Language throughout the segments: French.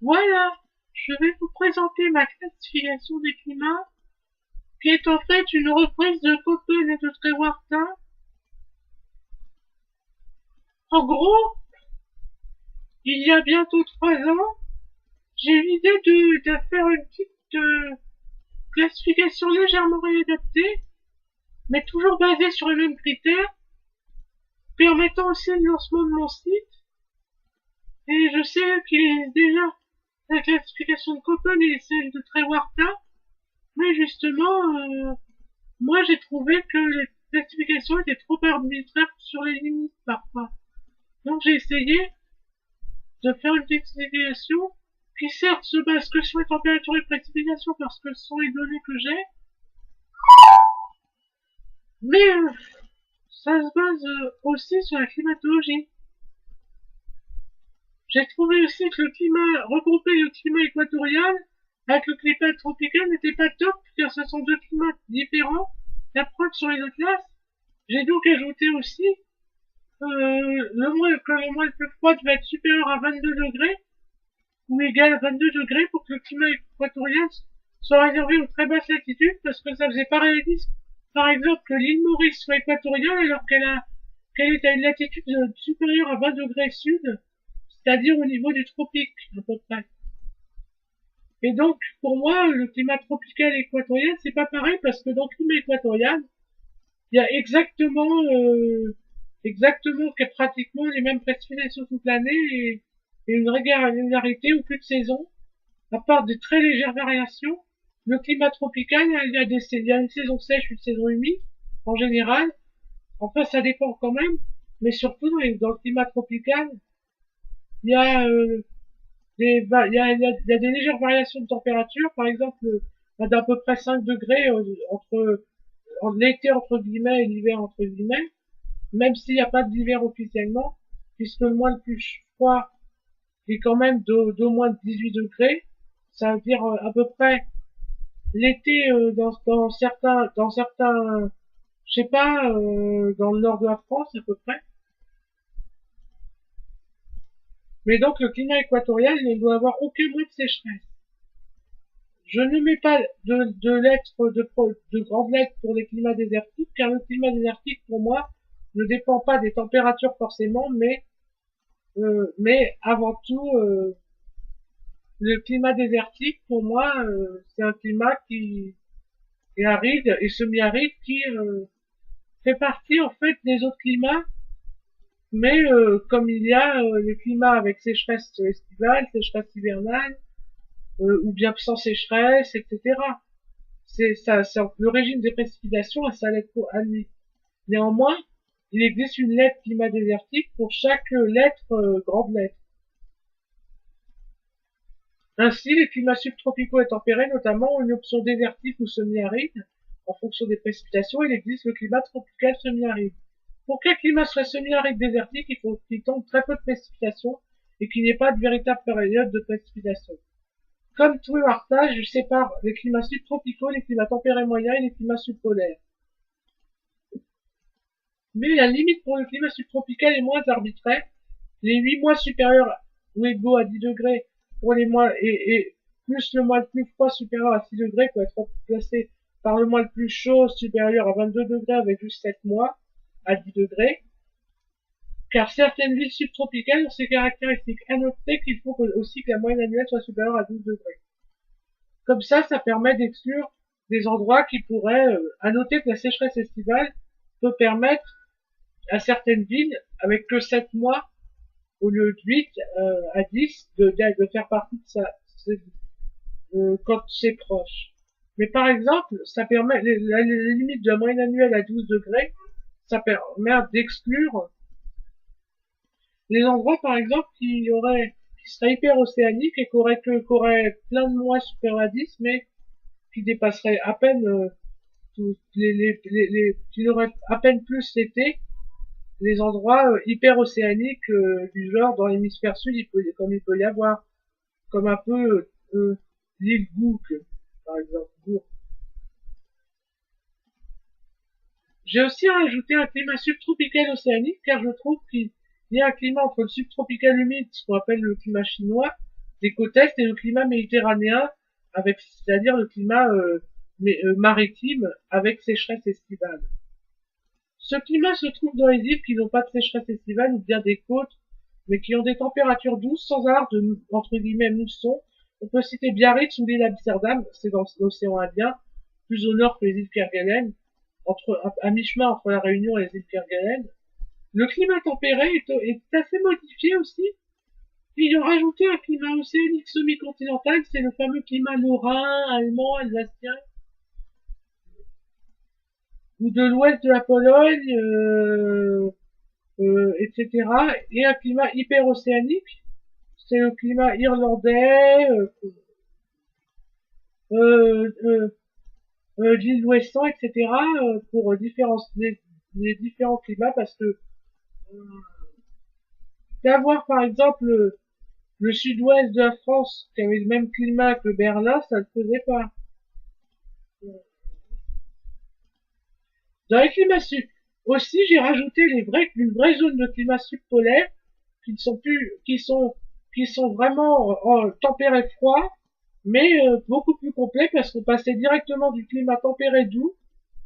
Voilà, je vais vous présenter ma classification des climats, qui est en fait une reprise de Köppen et de Trewartha. En gros, il y a bientôt 3 ans, j'ai eu l'idée de faire une petite classification légèrement réadaptée, mais toujours basée sur les mêmes critères, permettant aussi le lancement de mon site. Et je sais qu'il existe déjà la classification de Köppen et celle de Trewartha, mais justement, moi j'ai trouvé que les classifications étaient trop arbitraires sur les limites parfois. Donc j'ai essayé de faire une classification qui certes se base que sur les températures et les précipitations parce que ce sont les données que j'ai, mais ça se base aussi sur la climatologie. J'ai trouvé aussi que le climat, regrouper le climat équatorial avec le climat tropical n'était pas top, car ce sont deux climats différents. La preuve sur les atlas. J'ai donc ajouté aussi que le mois le plus froid devait être supérieur à 22 degrés, ou égal à 22 degrés pour que le climat équatorial soit réservé aux très basses latitudes, parce que ça faisait pas réaliste, par exemple, que l'île Maurice soit équatoriale alors qu'elle est à une latitude supérieure à 20 degrés sud, c'est-à-dire au niveau du tropique, à peu près. Et donc, pour moi, le climat tropical et équatorial, c'est pas pareil, parce que dans le climat équatorial, il y a exactement pratiquement les mêmes précipitations toute l'année et une régularité au plus de saison, à part de très légères variations. Le climat tropical, il y a une saison sèche, une saison humide, en général. Enfin, ça dépend quand même, mais surtout dans le climat tropical, il y a il y a des légères variations de température, par exemple, d'à peu près 5 degrés en l'été entre guillemets et l'hiver entre guillemets, même s'il n'y a pas d'hiver officiellement, puisque le mois le plus froid est quand même d'au moins 18 degrés, ça veut dire à peu près l'été je sais pas, dans le nord de la France à peu près. Mais donc le climat équatorial ne doit avoir aucun bruit de sécheresse. Je ne mets pas de grandes lettres pour les climats désertiques, car le climat désertique, pour moi, ne dépend pas des températures forcément, mais avant tout, le climat désertique, pour moi, c'est un climat qui est aride et semi-aride qui fait partie, en fait, des autres climats, mais comme il y a les climats avec sécheresse estivale, sécheresse hivernale, ou bien sans sécheresse, etc. C'est le régime des précipitations à sa lettre à lui. Néanmoins, il existe une lettre climat désertique pour chaque lettre, grande lettre. Ainsi, les climats subtropicaux et tempérés, notamment, ont une option désertique ou semi-aride. En fonction des précipitations, il existe le climat tropical semi-aride. Pour qu'un climat soit semi-aride désertique, il faut qu'il tombe très peu de précipitations et qu'il n'y ait pas de véritable période de précipitation. Comme tout le partage, je sépare les climats subtropicaux, les climats tempérés moyens et les climats subpolaires. Mais la limite pour le climat subtropical est moins arbitraire. Les 8 mois supérieurs ou égaux à 10 degrés pour les mois et plus le mois le plus froid supérieur à 6 degrés peut être remplacé par le mois le plus chaud supérieur à 22 degrés avec juste 7 mois à 10 degrés. Car certaines villes subtropicales ont ces caractéristiques. À noter qu'il faut aussi que la moyenne annuelle soit supérieure à 12 degrés. Comme ça permet d'exclure des endroits qui pourraient, à noter que la sécheresse estivale peut permettre à certaines villes, avec que 7 mois, au lieu de 8 à 10, de faire partie de ça, quand c'est proche. Mais par exemple, ça permet, les limites de la moyenne annuelle à 12 degrés, ça permet d'exclure les endroits, par exemple, qui seraient hyper océaniques et qui auraient plein de mois supérieurs à 10, mais qui dépasseraient à peine qui n'auraient à peine plus l'été, les endroits hyper océaniques du genre dans l'hémisphère sud, comme il peut y avoir, comme un peu l'île Gook, par exemple. J'ai aussi rajouté un climat subtropical océanique, car je trouve qu'il y a un climat entre le subtropical humide, ce qu'on appelle le climat chinois, des côtes est et le climat méditerranéen, c'est-à-dire le climat maritime avec sécheresse estivale. Ce climat se trouve dans les îles qui n'ont pas de sécheresse estivale ou bien des côtes, mais qui ont des températures douces sans avoir de, entre guillemets, mousson. On peut citer Biarritz ou l'île Amsterdam, c'est dans l'océan Indien, plus au nord que les îles Kerguelen, à mi-chemin entre la Réunion et les îles Kerguelen. Le climat tempéré est assez modifié aussi. Ils ont rajouté un climat océanique semi-continental, c'est le fameux climat lorrain, allemand, alsacien, ou de l'ouest de la Pologne, etc. Et un climat hyper-océanique, c'est le climat irlandais, l'île ouestern, etc. Pour les différents climats, parce que d'avoir par exemple le sud-ouest de la France qui avait le même climat que Berlin, ça ne faisait pas. Dans les climats sud, aussi j'ai rajouté une vraie zone de climat subpolaire qui ne sont plus, qui sont vraiment tempérés froids, mais beaucoup plus complets parce qu'on passait directement du climat tempéré doux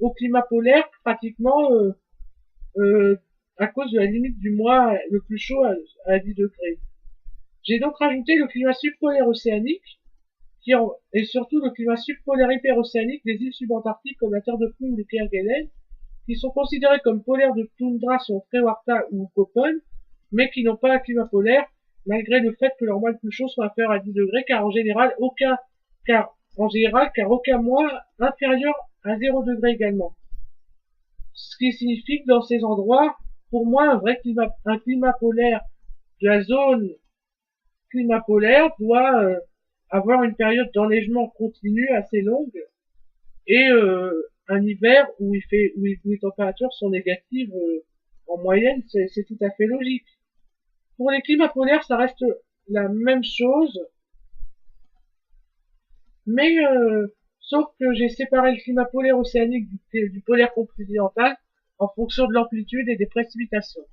au climat polaire pratiquement à cause de la limite du mois le plus chaud à 10 degrés. J'ai donc rajouté le climat subpolaire océanique et surtout le climat subpolaire hyperocéanique des îles subantarctiques comme la Terre de Ploum ou les Kerguelen, qui sont considérés comme polaires de toundra sur Trewarta ou Köppen, mais qui n'ont pas un climat polaire, malgré le fait que leur mois le plus chaud soit inférieur à 10 degrés, car aucun mois inférieur à 0 degré également. Ce qui signifie que dans ces endroits, pour moi, un climat polaire de la zone climat polaire doit avoir une période d'enneigement continu assez longue et un hiver où les températures sont négatives en moyenne, c'est tout à fait logique. Pour les climats polaires, ça reste la même chose, mais sauf que j'ai séparé le climat polaire océanique du polaire continental en fonction de l'amplitude et des précipitations.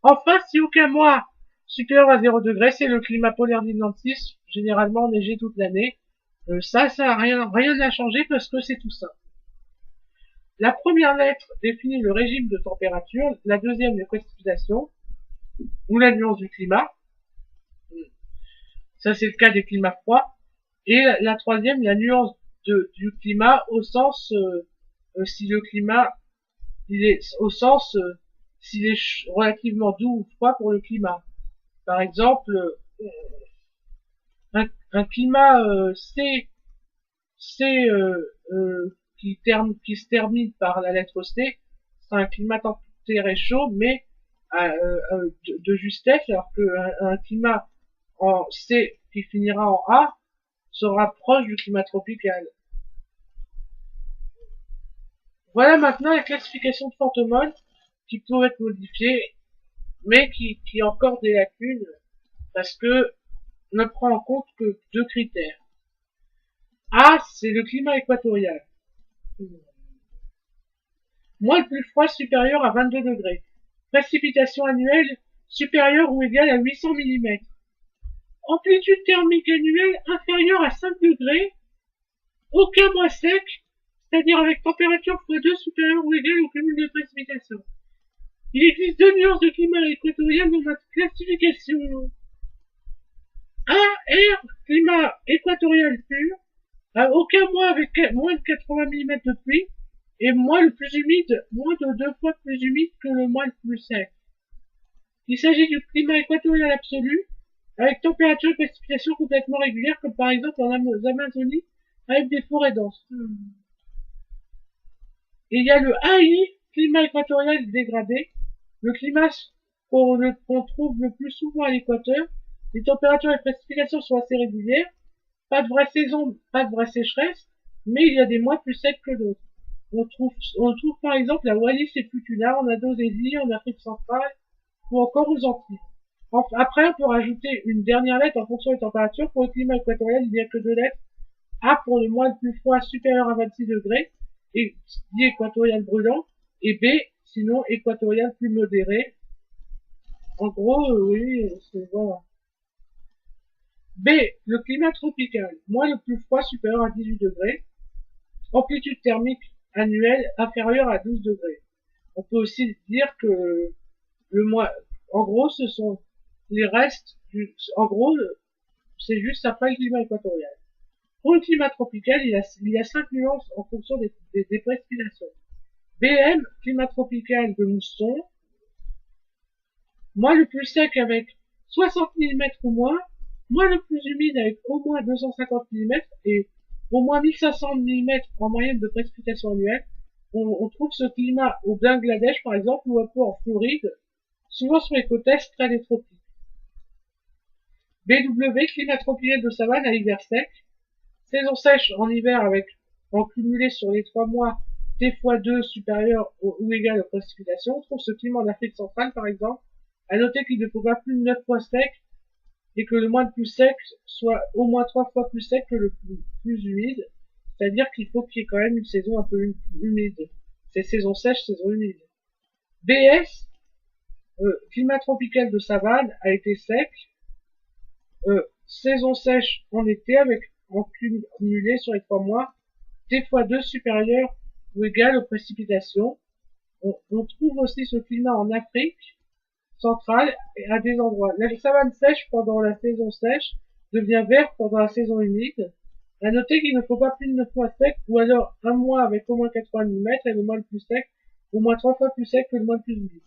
Enfin, si aucun mois supérieur à 0 degré, c'est le climat polaire d'Atlantis, généralement enneigé toute l'année. Ça rien n'a changé parce que c'est tout simple. La première lettre définit le régime de température, la deuxième les précipitations, ou la nuance du climat. Ça c'est le cas des climats froids. Et la troisième, la nuance du climat au sens si le climat il est au sens s'il est relativement doux ou froid pour le climat. Par exemple, un climat qui se termine par la lettre C, c'est un climat tempéré chaud, mais de justesse, alors qu'un climat en C qui finira en A sera proche du climat tropical. Voilà maintenant la classification de Fantomone qui peut être modifiée, mais qui a encore des lacunes parce que ne prend en compte que deux critères. A, c'est le climat équatorial. Moins le plus froid supérieur à 22 degrés. Précipitation annuelle supérieure ou égale à 800 mm. Amplitude thermique annuelle inférieure à 5 degrés. Aucun mois sec, c'est-à-dire avec température x2 supérieure ou égale au cumul de précipitations. Il existe deux nuances de climat équatorial dans notre classification. A, R, climat équatorial pur, à aucun mois avec moins de 80 mm de pluie, et mois le plus humide, moins de 2 fois plus humide que le mois le plus sec. Il s'agit du climat équatorial absolu, avec température et précipitations complètement régulières, comme par exemple en Amazonie, avec des forêts denses. Et il y a le AI, climat équatorial dégradé, le climat qu'on trouve le plus souvent à l'équateur. Les températures et les précipitations sont assez régulières, pas de vraie saison, pas de vraie sécheresse, mais il y a des mois plus secs que d'autres. On trouve par exemple à Wallis et Futuna, en Indonésie, en Afrique centrale, ou encore aux Antilles. Après, on peut rajouter une dernière lettre en fonction des températures. Pour le climat équatorial, il n'y a que deux lettres. A pour le mois le plus froid supérieur à 26 degrés, et dit équatorial brûlant, et B, sinon équatorial plus modéré. En gros, oui, c'est voilà. B. Le climat tropical, moins le plus froid supérieur à 18 degrés. Amplitude thermique annuelle inférieure à 12 degrés. On peut aussi dire que le mois, en gros, ce sont les restes en gros, c'est juste après le climat équatorial. Pour le climat tropical, il y a 5 nuances en fonction des précipitations. BM, climat tropical de mousson, moins le plus sec avec 60 mm ou moins le plus humide avec au moins 250 mm et au moins 1500 mm en moyenne de précipitation annuelle. On trouve ce climat au Bangladesh par exemple ou un peu en Floride, souvent sur les côtes est près des tropiques. BW, climat tropical de savane à hiver sec, saison sèche en hiver avec en cumulé sur les 3 mois T fois 2 supérieur ou égal aux précipitations. On trouve ce climat en Afrique centrale par exemple. À noter qu'il ne faut pas plus de 9 fois sec et que le mois le plus sec soit au moins 3 fois plus sec que le plus humide. C'est-à-dire qu'il faut qu'il y ait quand même une saison un peu humide. C'est saison sèche, saison humide. BS, climat tropical de savane a été sec. Saison sèche en été avec en cumulé sur les 3 mois T fois 2 supérieur ou égal aux précipitations. On trouve aussi ce climat en Afrique centrale et à des endroits. La savane sèche pendant la saison sèche devient verte pendant la saison humide. À noter qu'il ne faut pas plus de 9 mois sec ou alors un mois avec au moins 80 mm et le mois le plus sec au moins 3 fois plus sec que le mois le plus humide.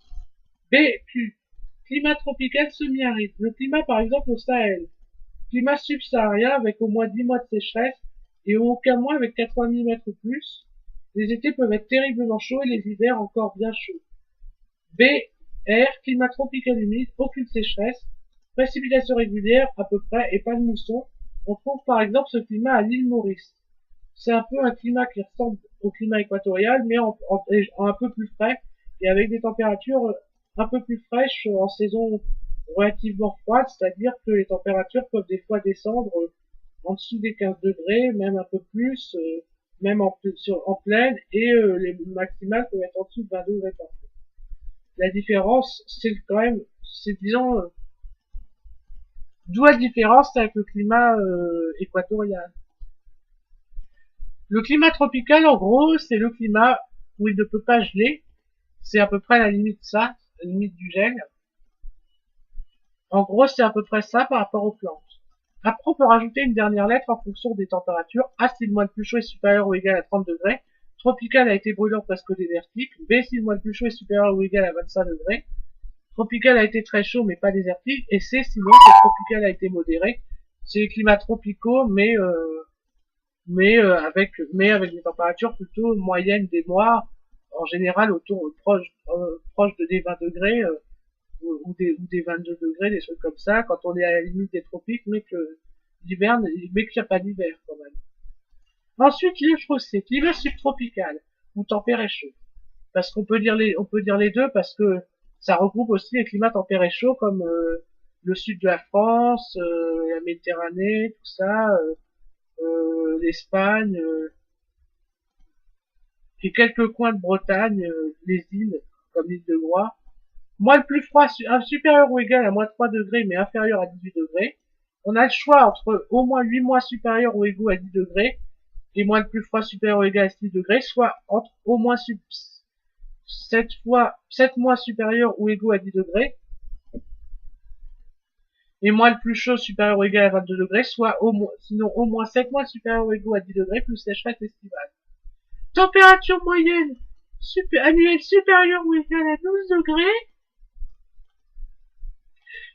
BQ, climat tropical semi-aride. Le climat par exemple au Sahel. Climat subsaharien avec au moins 10 mois de sécheresse et aucun mois avec 80 mm ou plus. Les étés peuvent être terriblement chauds et les hivers encore bien chauds. BR, climat tropical humide, aucune sécheresse, précipitations régulières à peu près et pas de mousson. On trouve par exemple ce climat à l'île Maurice. C'est un peu un climat qui ressemble au climat équatorial mais en un peu plus frais et avec des températures un peu plus fraîches en saison relativement froide, c'est-à-dire que les températures peuvent des fois descendre en dessous des 15 degrés, même un peu plus, même en pleine, et les maximales peuvent être en dessous de 20 degrés parfois. La différence, c'est quand même, c'est disons, d'où la différence avec le climat équatorial. Le climat tropical, en gros, c'est le climat où il ne peut pas geler, c'est à peu près la limite ça, la limite du gel. En gros, c'est à peu près ça par rapport aux plantes. Après, on peut rajouter une dernière lettre en fonction des températures. A, si le mois le plus chaud est supérieur ou égal à 30 degrés. Tropical a été brûlant presque désertique. B, si le mois le plus chaud est supérieur ou égal à 25 degrés. Tropical a été très chaud mais pas désertique. Et C, sinon, c'est tropical a été modéré. C'est les climats tropicaux, mais avec des températures plutôt moyennes des mois, en général proche des 20 degrés. Ou des 22 degrés, des trucs comme ça, quand on est à la limite des tropiques, mais qu'il n'y a pas d'hiver, quand même. Ensuite, l'IFROC, climat subtropical, ou tempéré chaud. Parce qu'on peut dire on peut dire les deux, parce que ça regroupe aussi les climats tempérés chauds, comme, le sud de la France, la Méditerranée, tout ça, l'Espagne, et quelques coins de Bretagne, les îles, comme l'île de Groix. Moins le plus froid, supérieur ou égal à moins 3 degrés, mais inférieur à 18 degrés. On a le choix entre au moins 8 mois supérieurs ou égaux à 10 degrés, et moins le plus froid supérieur ou égal à 6 degrés, soit entre au moins 7 mois supérieurs ou égaux à 10 degrés, et moins le plus chaud supérieur ou égal à 22 degrés, soit sinon au moins 7 mois supérieurs ou égaux à 10 degrés, plus sécheresse estivale. Température moyenne annuelle supérieure ou égale à 12 degrés,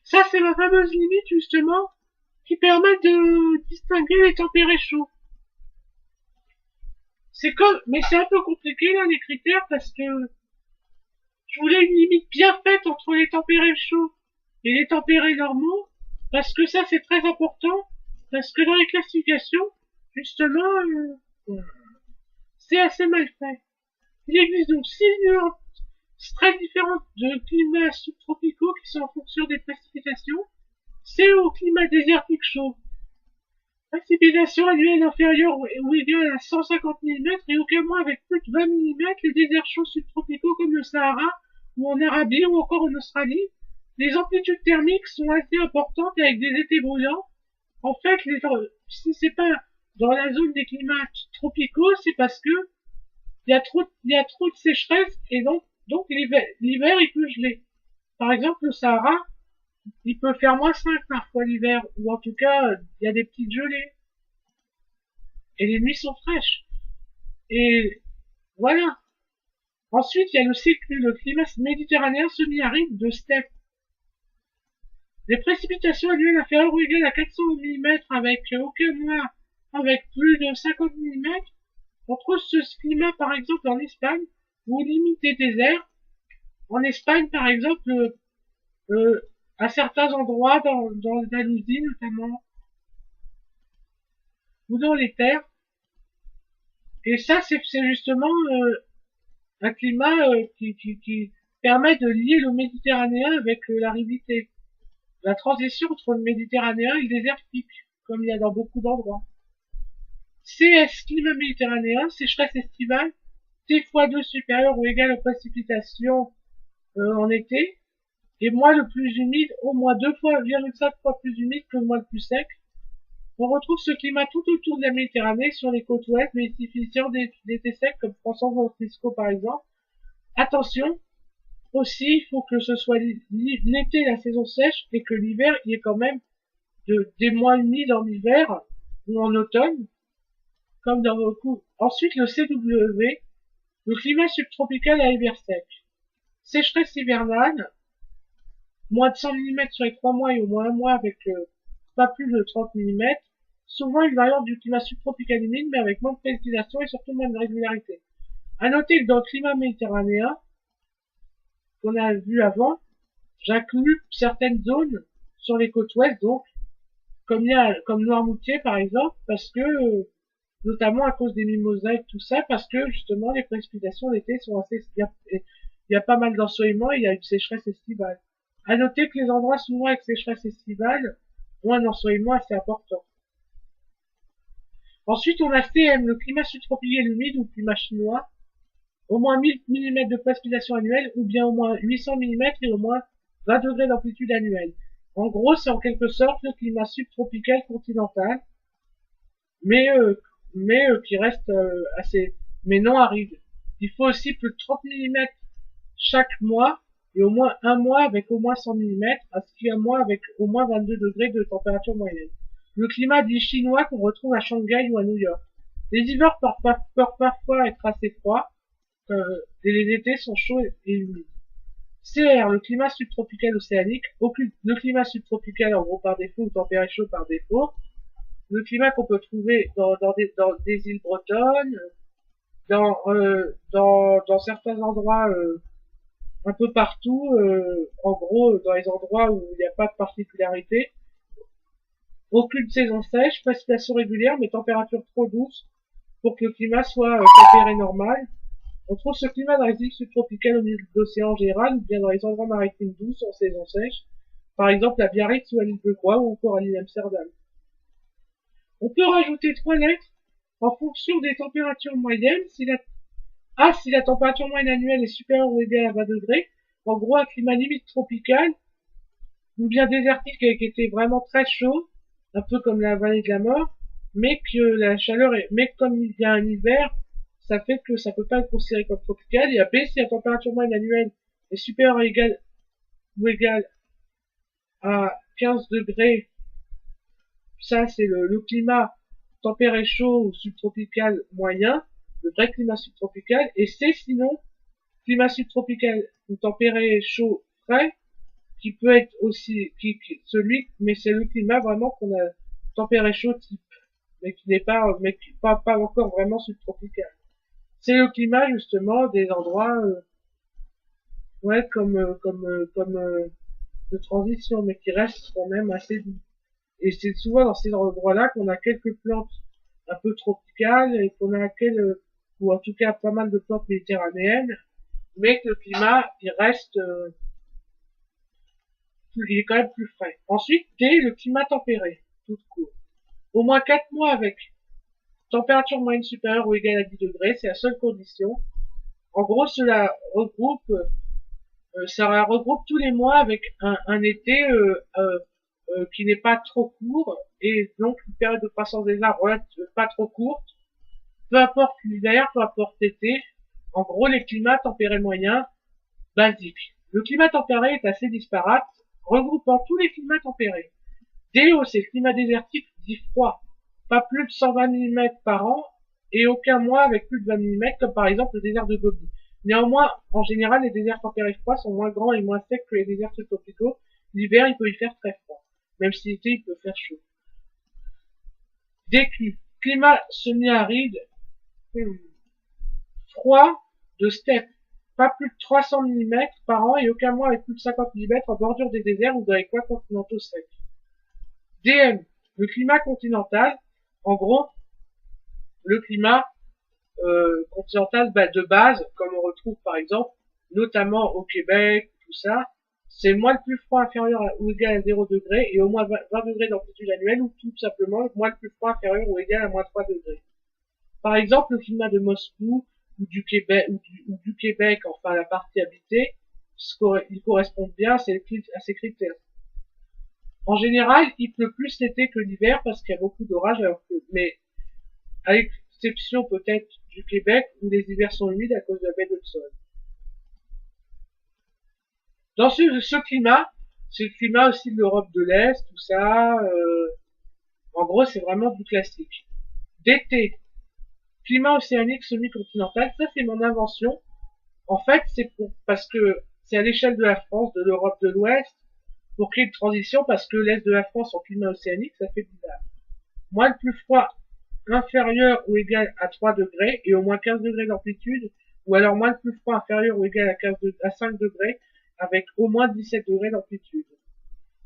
ça, c'est la fameuse limite, justement, qui permet de distinguer les tempérés chauds. Mais c'est un peu compliqué, là, les critères, parce que je voulais une limite bien faite entre les tempérés chauds et les tempérés normaux, parce que ça, c'est très important, parce que dans les classifications, justement, c'est assez mal fait. Il existe donc 6 nuances très différentes de climats subtropicaux qui sont en fonction des précipitations. C'est au climat désertique chaud. Précipitation annuelle inférieure ou égale à 150 mm et aucun mois avec plus de 20 mm. Les déserts chauds subtropicaux comme le Sahara ou en Arabie ou encore en Australie. Les amplitudes thermiques sont assez importantes avec des étés brûlants. En fait, si c'est pas dans la zone des climats tropicaux, c'est parce que il y a trop de sécheresse et donc l'hiver il peut geler. Par exemple, le Sahara, il peut faire -5 parfois l'hiver, ou en tout cas, il y a des petites gelées. Et les nuits sont fraîches. Et voilà. Ensuite, il y a le climat méditerranéen semi-aride de steppe. Les précipitations annuelles inférieures ou égales à 400 mm avec aucun mois avec plus de 50 mm. On trouve ce climat par exemple en Espagne ou limite des déserts. En Espagne par exemple, euh, à certains endroits dans l'Andalousie notamment, ou dans les terres. Et ça c'est justement un climat qui permet de lier le méditerranéen avec l'aridité. La transition entre le méditerranéen et le désertique, comme il y a dans beaucoup d'endroits. CS climat méditerranéen, sécheresse estivale, T fois 2 supérieur ou égal aux précipitations en été, et mois le plus humide, au moins 2,5 fois plus humide que le mois le plus sec. On retrouve ce climat tout autour de la Méditerranée, sur les côtes ouest, bénéficiant d'étés secs comme San Francisco par exemple. Attention, aussi, il faut que ce soit l'été la saison sèche et que l'hiver, il y ait quand même des mois humides en hiver ou en automne, comme dans beaucoup. Ensuite, le CW, le climat subtropical à hiver sec. Sécheresse hivernale, moins de 100 mm sur les 3 mois et au moins un mois avec pas plus de 30 mm. Souvent une variante du climat subtropical humide, mais avec moins de précipitation et surtout moins de régularité. À noter que dans le climat méditerranéen, qu'on a vu avant, j'inclus certaines zones sur les côtes ouest, donc, comme Noirmoutier par exemple, parce que, notamment à cause des mimosas et tout ça, parce que justement les précipitations l'été sont assez, il y a pas mal d'ensoleillement et il y a une sécheresse estivale. À noter que les endroits souvent avec sécheresse estivale ont un ensoleillement assez important. Ensuite, on a CM, le climat subtropical humide ou climat chinois, au moins 1000 mm de précipitation annuelle ou bien au moins 800 mm et au moins 20 degrés d'amplitude annuelle. En gros, c'est en quelque sorte le climat subtropical continental, mais qui reste assez, mais non aride. Il faut aussi plus de 30 mm chaque mois et au moins un mois avec au moins 100 mm, ainsi qu'un mois avec au moins 22 degrés de température moyenne. Le climat dit chinois qu'on retrouve à Shanghai ou à New York. Les hivers peuvent parfois être assez froids, et les étés sont chauds et humides. CR, le climat subtropical océanique, le climat subtropical en gros par défaut ou tempéré chaud par défaut, le climat qu'on peut trouver dans des îles bretonnes, dans certains endroits un peu partout, en gros dans les endroits où il n'y a pas de particularité. Aucune saison sèche, précipitation régulière, mais température trop douce pour que le climat soit tempéré normal. On trouve ce climat dans les îles subtropicales au milieu de l'océan en général, ou bien dans les endroits maritimes douces en saison sèche, par exemple à Biarritz ou à l'île de Groix ou encore à l'île Amsterdam. On peut rajouter 3 lettres en fonction des températures moyennes. Si la température moyenne annuelle est supérieure ou égale à 20 degrés, en gros un climat limite tropical, ou bien désertique avec été vraiment très chaud, un peu comme la vallée de la mort, mais comme il y a un hiver, ça fait que ça peut pas être considéré comme tropical. Et à B, si la température moyenne annuelle est supérieure ou égale à 15 degrés, ça c'est le climat tempéré chaud ou subtropical moyen, le vrai climat subtropical. Et C, sinon, climat subtropical ou tempéré chaud frais, qui peut être aussi mais c'est le climat vraiment qu'on a tempéré chaud type, mais qui n'est pas pas encore vraiment subtropical. C'est le climat justement des endroits de transition, mais qui restent quand même assez doux. Et c'est souvent dans ces endroits-là qu'on a quelques plantes un peu tropicales et qu'on a ou en tout cas pas mal de plantes méditerranéennes, mais que le climat il reste il est quand même plus frais. Ensuite, D, le climat tempéré, tout court. Au moins 4 mois avec température moyenne supérieure ou égale à 10 degrés, c'est la seule condition. En gros, ça regroupe tous les mois avec un été qui n'est pas trop court, et donc une période de croissance des arbres pas trop courte, peu importe l'hiver, peu importe l'été. En gros, les climats tempérés moyens basiques. Le climat tempéré est assez disparate, regroupant tous les climats tempérés. DO, c'est le climat désertique dit froid, pas plus de 120 mm par an, et aucun mois avec plus de 20 mm, comme par exemple le désert de Gobi. Néanmoins, en général, les déserts tempérés froids sont moins grands et moins secs que les déserts subtropicaux. L'hiver, il peut y faire très froid, même si l'été, il peut faire chaud. DQ, climat semi-aride, froid de steppe, pas plus de 300 mm par an et aucun mois avec plus de 50 mm en bordure des déserts ou dans les coins continentaux secs. DM, le climat continental, en gros, le climat continental de base, comme on retrouve par exemple, notamment au Québec, tout ça, c'est moins le plus froid inférieur ou égal à 0 degré et au moins 20 degrés d'amplitude annuelle ou tout simplement moins le plus froid inférieur ou égal à moins 3 degrés. Par exemple, le climat de Moscou ou du Québec, enfin la partie habitée, il correspond bien à ces critères. En général, il pleut plus l'été que l'hiver parce qu'il y a beaucoup d'orages, mais à l'exception peut-être du Québec où les hivers sont humides à cause de la baie d'Hudson. Dans ce climat, c'est le climat aussi de l'Europe de l'Est, tout ça. En gros, c'est vraiment du classique. D'été, climat océanique semi-continental, ça c'est mon invention. En fait, c'est parce que c'est à l'échelle de la France, de l'Europe de l'Ouest, pour créer une transition, parce que l'Est de la France en climat océanique, ça fait bizarre. Moins le plus froid inférieur ou égal à 3 degrés et au moins 15 degrés d'amplitude, ou alors moins le plus froid inférieur ou égal à 5 degrés, avec au moins 17 degrés d'amplitude.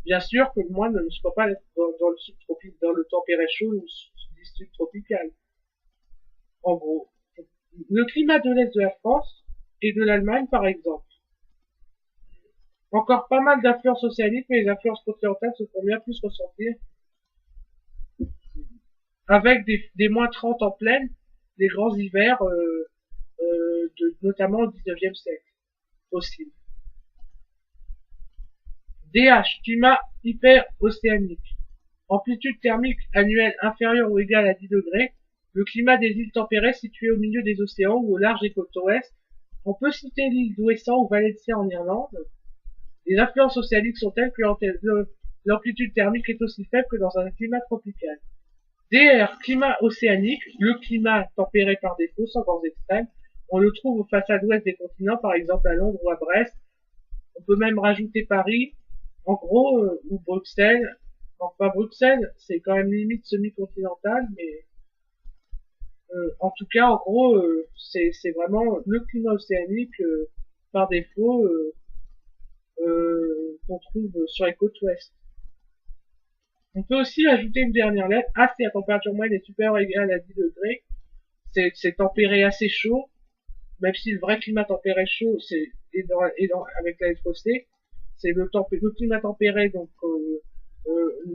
Bien sûr que le moins ne soit pas dans le subtropique, dans le tempéré chaud ou subtropical. En gros, le climat de l'Est de la France et de l'Allemagne, par exemple. Encore pas mal d'influences océaniques, mais les influences continentales se font bien plus ressentir. Avec des moins 30 en pleine, des grands hivers, notamment au 19e siècle. Possible. DH, climat hyper-océanique. Amplitude thermique annuelle inférieure ou égale à 10 degrés. Le climat des îles tempérées situées au milieu des océans ou au large des côtes ouest. On peut citer l'île d'Ouessant ou Valentia en Irlande. Les influences océaniques sont telles que l'amplitude thermique est aussi faible que dans un climat tropical. DR, climat océanique, le climat tempéré par défaut, sans grands extrêmes. On le trouve aux façades ouest des continents, par exemple à Londres ou à Brest. On peut même rajouter Paris, en gros, ou Bruxelles. Enfin, Bruxelles, c'est quand même limite semi-continental, mais en tout cas, en gros, c'est vraiment le climat océanique par défaut qu'on trouve sur les côtes ouest. On peut aussi ajouter une dernière lettre. A, si la température moyenne est supérieure ou égale à 10 degrés, c'est tempéré assez chaud, même si le vrai climat tempéré chaud, avec la lettre C, c'est le climat tempéré, donc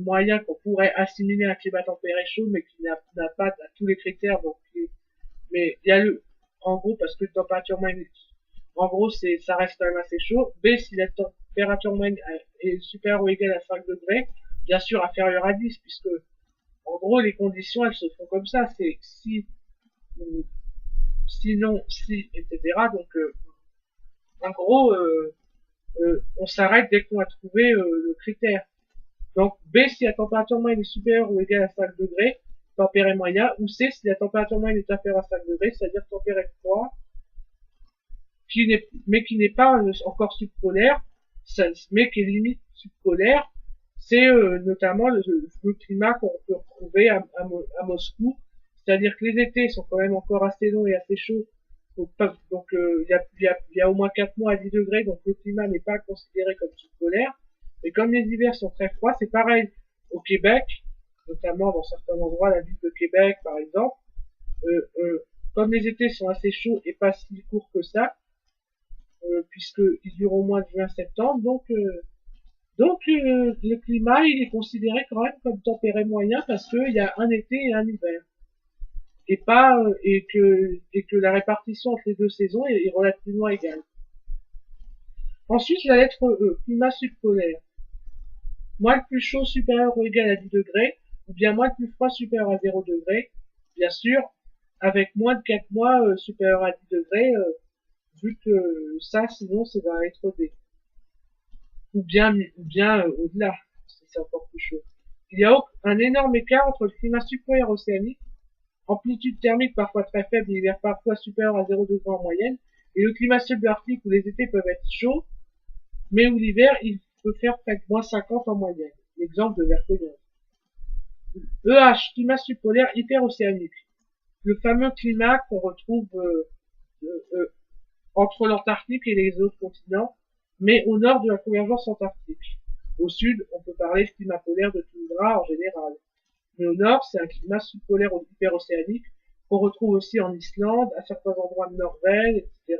moyen qu'on pourrait assimiler à un climat tempéré chaud, mais qui n'a pas tous les critères. Donc, mais il y a en gros, parce que la température moyenne, en gros, ça reste quand même assez chaud. B, si la température moyenne est supérieure ou égale à 5 degrés, bien sûr inférieure à 10, puisque en gros les conditions elles se font comme ça, c'est si, sinon, si, etc. Donc en gros on s'arrête dès qu'on a trouvé le critère. Donc B, si la température moyenne est supérieure ou égale à 5 degrés, tempéré moyen, ou C, si la température moyenne est inférieure à 5 degrés, c'est-à-dire tempéré froid, mais qui n'est pas encore subpolaire, mais qui est limite subpolaire. C'est notamment le climat qu'on peut retrouver à Moscou, c'est-à-dire que les étés sont quand même encore assez longs et assez chauds, donc il y a au moins 4 mois à 10 degrés, donc le climat n'est pas considéré comme subpolaire. Et comme les hivers sont très froids, c'est pareil au Québec, notamment dans certains endroits, la ville de Québec par exemple, comme les étés sont assez chauds et pas si courts que ça, puisqu'ils durent au moins de juin à septembre, donc le climat, il est considéré quand même comme tempéré moyen parce qu'il y a un été et un hiver. Et pas, et que la répartition entre les deux saisons est relativement égale. Ensuite, la lettre E, climat subpolaire. moins le plus chaud supérieur ou égal à 10 degrés, ou bien moins le plus froid supérieur à 0 degrés, bien sûr, avec moins de 4 mois supérieur à 10 degrés, vu que ça, sinon, ça va être D. Ou bien au-delà, si c'est encore plus chaud. Il y a un énorme écart entre le climat supérieur océanique, amplitude thermique parfois très faible, l'hiver parfois supérieur à 0 degré en moyenne, et le climat subarctique où les étés peuvent être chauds, mais où l'hiver, il peut faire près de moins 50 en moyenne. L'exemple de Vercollon. EH, climat subpolaire hyperocéanique. Le fameux climat qu'on retrouve entre l'Antarctique et les autres continents, mais au nord de la convergence antarctique. Au sud, on peut parler de climat polaire de toundra en général. Mais au nord, c'est un climat subpolaire hyperocéanique qu'on retrouve aussi en Islande, à certains endroits de Norvège, etc.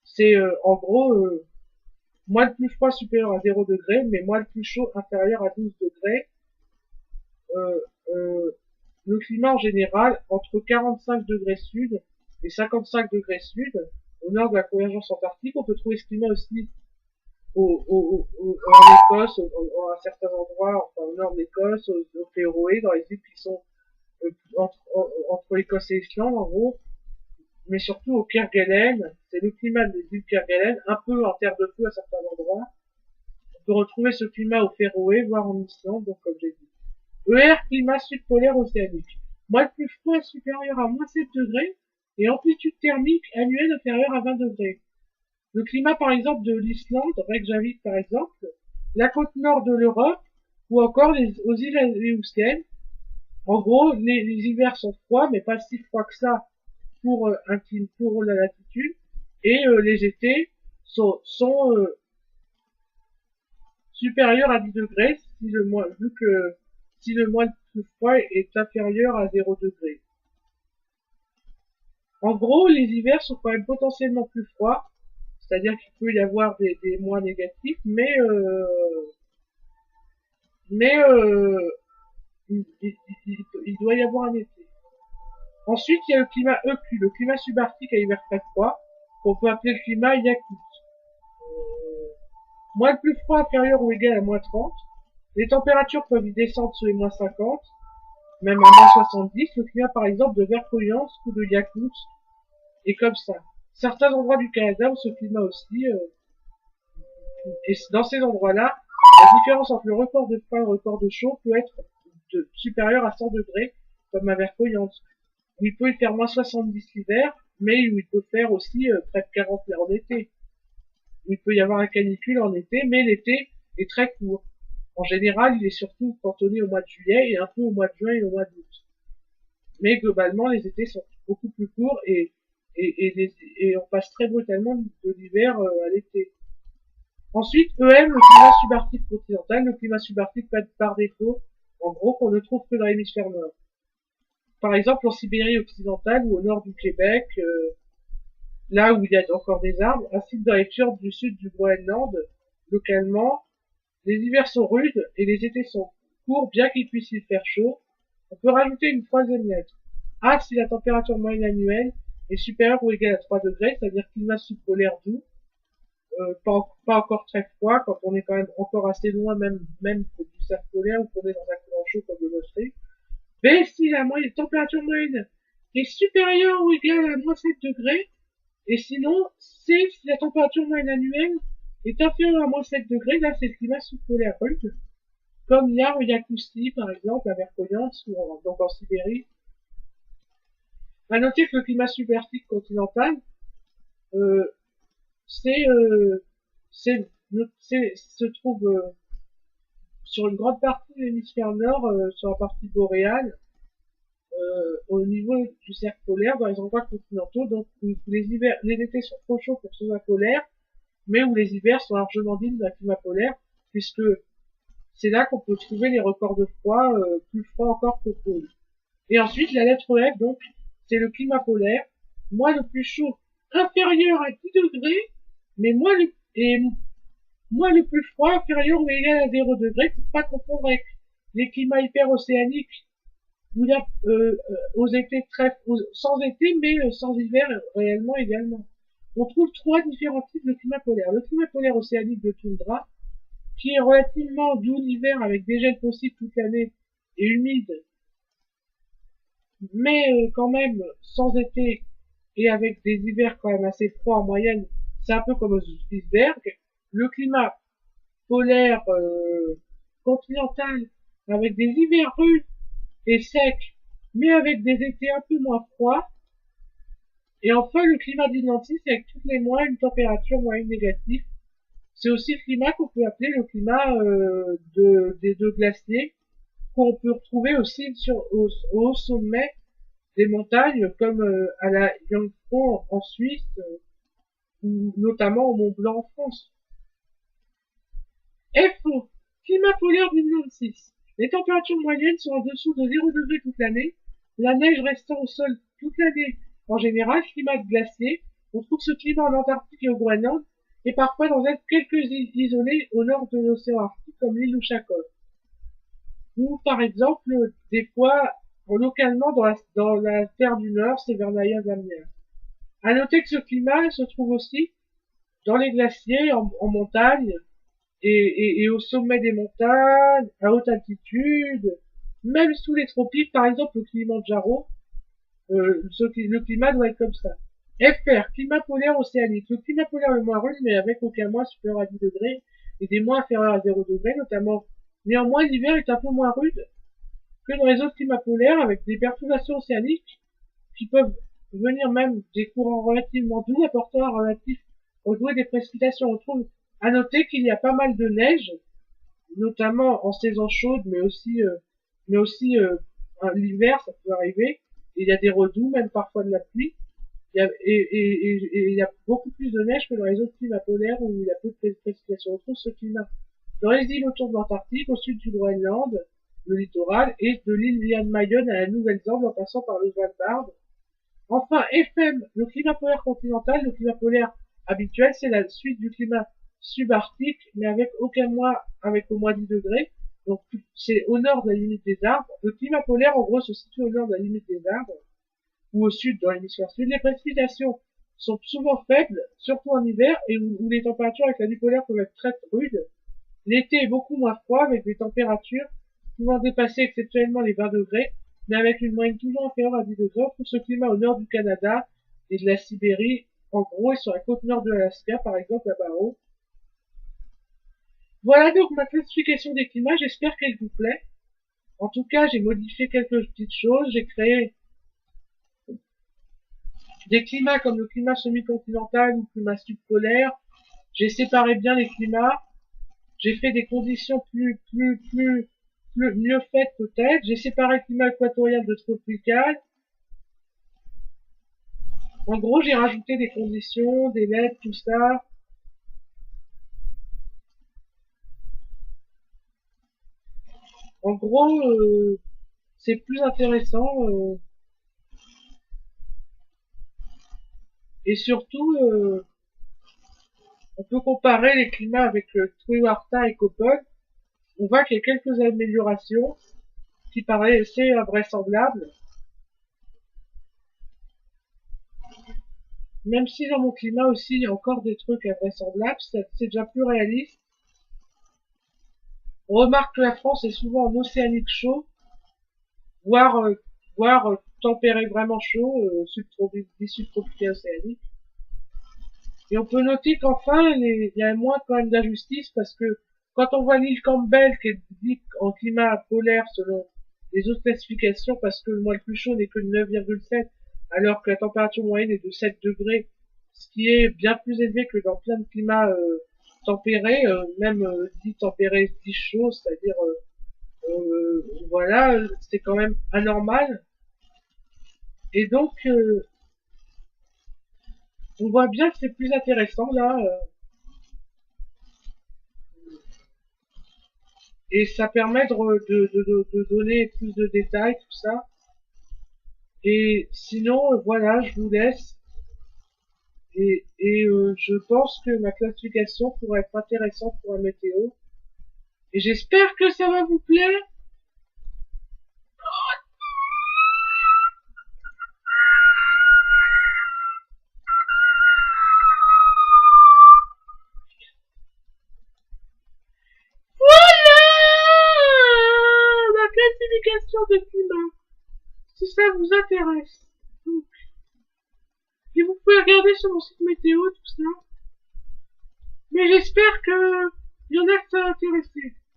C'est en gros moins le plus froid supérieur à 0 degré, mais moins le plus chaud inférieur à 12 degrés. Euh, euh, le climat en général entre 45 degrés sud et 55 degrés sud, au nord de la convergence antarctique. On peut trouver ce climat aussi en Écosse, à certains endroits, enfin, au nord de l'Écosse, au Féroé, dans les îles qui sont entre l'Écosse et l'Islande, en gros, mais surtout au Kerguelen. C'est le climat des îles Kerguelen, un peu en terre de feu à certains endroits. On peut retrouver ce climat au Féroé, voire en Islande, donc comme j'ai dit. ER, climat subpolaire océanique. Moins le plus froid supérieur à moins 7 degrés et amplitude thermique annuelle inférieure à 20 degrés. Le climat, par exemple, de l'Islande, Reykjavik, par exemple, la côte nord de l'Europe, ou encore aux îles Aléoutiennes. En gros, les hivers sont froids, mais pas si froids que ça pour la latitude, et les étés sont supérieurs à 10 degrés vu que si le mois le plus froid est inférieur à 0 degré. En gros, les hivers sont quand même potentiellement plus froids, c'est-à-dire qu'il peut y avoir des mois négatifs, mais il doit y avoir un été. Ensuite, il y a le climat EQ, le climat subarctique à hiver très froid, qu'on peut appeler le climat Yakout. Moins le plus froid inférieur ou égal à moins 30. Les températures peuvent y descendre sous les moins 50, même à moins 70. Le climat, par exemple, de Verkhoyansk ou de Yakout est comme ça. Certains endroits du Canada ont ce climat aussi, et dans ces endroits-là, la différence entre le record de froid et le record de chaud peut être supérieure à 100 degrés, comme à Verkhoyansk, où il peut y faire moins 70 l'hiver, mais où il peut faire aussi près de 40 en été. Où il peut y avoir un canicule en été, mais l'été est très court. En général, il est surtout cantonné au mois de juillet et un peu au mois de juin et au mois d'août. Mais globalement, les étés sont beaucoup plus courts et on passe très brutalement de l'hiver à l'été. Ensuite, EM, le climat subarctique continental, le climat subarctique par défaut, en gros, qu'on ne trouve que dans l'hémisphère nord. Par exemple, en Sibérie occidentale ou au nord du Québec, là où il y a encore des arbres, ainsi que dans les fjords du sud du Groenland, localement, les hivers sont rudes et les étés sont courts, bien qu'il puisse y faire chaud. On peut rajouter une troisième lettre. A si la température moyenne annuelle est supérieure ou égale à 3 degrés, c'est-à-dire climat subpolaire doux, pas encore très froid, quand on est quand même encore assez loin même du cercle polaire ou qu'on est dans un courant chaud comme le l'Australie. B si la température moyenne est supérieure ou égale à moins 7 degrés, et sinon, C si la température moyenne annuelle est inférieure à moins 7 degrés, là c'est le climat subpolaire rude, comme Yar ou Yakousti par exemple, à Verkhoyansk ou donc en Sibérie. À noter que le climat subarctique continental, se trouve sur une grande partie de l'hémisphère nord, sur la partie boréale, au niveau du cercle polaire, dans les endroits continentaux, donc où les étés sont trop chauds pour ce climat polaire, mais où les hivers sont largement dignes d'un climat polaire, puisque c'est là qu'on peut trouver les records de froid, plus froids encore qu'au pôle. Et ensuite, la lettre F, donc, c'est le climat polaire, moins le plus chaud, inférieur à 10 degrés, mais moins le plus froid, inférieur ou égal à 0 degrés, pour pas confondre avec les climats hyperocéaniques, où il y a aux étés sans été, mais sans hiver réellement également. On trouve trois différents types de climat polaire. Le climat polaire océanique de toundra, qui est relativement doux l'hiver avec des gels possibles toute l'année et humide, mais quand même sans été et avec des hivers quand même assez froids en moyenne, c'est un peu comme au Spitzberg. Le climat polaire continental avec des hivers rudes et secs, mais avec des étés un peu moins froids. Et enfin, le climat d'Atlantis avec tous les mois une température moyenne négative. C'est aussi le climat qu'on peut appeler le climat des deux glaciers, qu'on peut retrouver aussi au sommet des montagnes, comme à la Jungfrau en Suisse, ou notamment au Mont Blanc en France. FO, climat polaire du 6. Les températures moyennes sont en dessous de 0 degré toute l'année, la neige restant au sol toute l'année. En général, climat de glacier, on trouve ce climat en Antarctique et au Groenland, et parfois dans quelques îles isolées au nord de l'océan Arctique, comme l'île Ushakov. Ou par exemple, des fois, localement dans la terre du Nord, Severnaya Zamnia. À noter que ce climat se trouve aussi dans les glaciers, en montagne, et au sommet des montagnes, à haute altitude, même sous les tropiques, par exemple au Kilimanjaro, le climat doit être comme ça. FR, climat polaire océanique. Le climat polaire le moins rude, mais avec aucun mois supérieur à 10 degrés et des mois inférieurs à 0 degrés, notamment. Néanmoins, l'hiver est un peu moins rude que dans les autres climats polaires, avec des perturbations océaniques qui peuvent venir même des courants relativement doux, apportant un relatif au doux des précipitations. On trouve à noter qu'il y a pas mal de neige, notamment en saison chaude, mais aussi l'hiver, ça peut arriver. Et il y a des redoux, même parfois de la pluie. Et il y a beaucoup plus de neige que dans les autres climats polaires où il y a peu de précipitations. On trouve ce climat dans les îles autour de l'Antarctique, au sud du Groenland, le littoral, et de l'île Jan Mayen à la Nouvelle-Zélande en passant par le Svalbard. Enfin, FM, le climat polaire continental, le climat polaire habituel, c'est la suite du climat subarctique, mais avec aucun mois, avec au moins 10 degrés. Donc, c'est au nord de la limite des arbres. Le climat polaire, en gros, se situe au nord de la limite des arbres, ou au sud, dans l'hémisphère sud. Les précipitations sont souvent faibles, surtout en hiver, et où les températures avec la vie polaire peuvent être très rudes. L'été est beaucoup moins froid, avec des températures pouvant dépasser exceptionnellement les 20 degrés, mais avec une moyenne toujours inférieure à 10 degrés. On trouve ce climat au nord du Canada et de la Sibérie, en gros, et sur la côte nord de l'Alaska, par exemple, à Barrow. Voilà donc ma classification des climats, j'espère qu'elle vous plaît. En tout cas, j'ai modifié quelques petites choses, j'ai créé des climats comme le climat semi-continental ou le climat subpolaire, j'ai séparé bien les climats, j'ai fait des conditions mieux faites peut-être, j'ai séparé le climat équatorial de tropical. En gros, j'ai rajouté des conditions, des lettres, tout ça. En gros, c'est plus intéressant et surtout, on peut comparer les climats avec Triwarta et Köppen. On voit qu'il y a quelques améliorations qui paraissaient invraisemblables. Même si dans mon climat aussi, il y a encore des trucs invraisemblables, c'est déjà plus réaliste. On remarque que la France est souvent en océanique chaud, voire, tempéré vraiment chaud, des subtropicales océaniques. Et on peut noter qu'enfin, il y a moins quand même d'injustice parce que quand on voit l'île Campbell qui est dite en climat polaire selon les autres classifications parce que le mois le plus chaud n'est que de 9,7 alors que la température moyenne est de 7 degrés, ce qui est bien plus élevé que dans plein de climats tempérés, même dit tempéré, dit chaud, c'est-à-dire voilà, c'est quand même anormal. Et donc on voit bien que c'est plus intéressant là. Et ça permet de donner plus de détails, tout ça. Et sinon, voilà, je vous laisse. Et je pense que ma classification pourrait être intéressante pour un météo. Et j'espère que ça va vous plaire. vous intéresse. Donc, et vous pouvez regarder sur mon site météo, tout ça. Mais j'espère que il y en a qui sont intéressés.